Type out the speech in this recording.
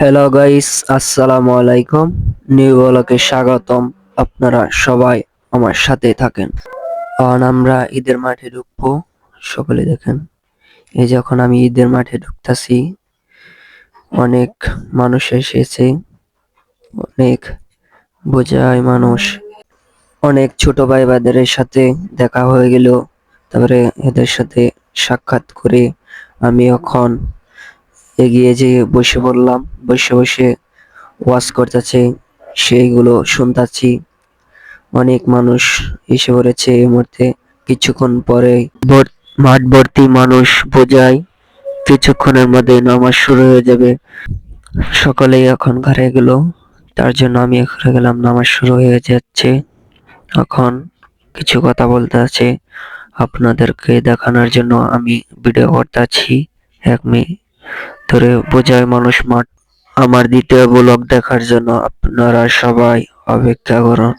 Hello guys, আসসালামু আলাইকুম। New ব্লগে স্বাগতম। আপনারা সবাই আমার সাথে থাকেন। কারণ আমরা ঈদের মাঠে ঢুকবো। সকলে দেখেন, এই যখন আমি ঈদের মাঠে ঢুকতাছি, অনেক মানুষ এসেছে, অনেক বোঝায় মানুষ, অনেক ছোট ভাই বাদের সাথে দেখা হয়ে গেল। তারপরে এদের সাথে সাক্ষাৎ করে আমি এখন এগিয়ে যেয়ে বসে পড়লাম। বসে বসে ওয়াজ করতেছে, সেইগুলো শুনতাছি। অনেক মানুষ এসে পড়েছে এই মুহূর্তে। কিছুক্ষণ পরে মাঠ ভর্তি মানুষ বোঝায় কিছুক্ষণের মধ্যে নামাজ শুরু হয়ে যাবে। সকলেই এখন ঘরে গেল, তার জন্য আমি ঘরে গেলাম। নামাজ শুরু হয়ে যাচ্ছে, এখন কিছু কথা বলতে আছে আপনাদেরকে দেখানোর জন্য আমি ভিডিও করতেছি। 1 মিনিট ধরে বোঝায় মানুষ মাঠ। আমার দ্বিতীয় ব্লগ দেখার জন্য আপনারা সবাই অপেক্ষা করুন।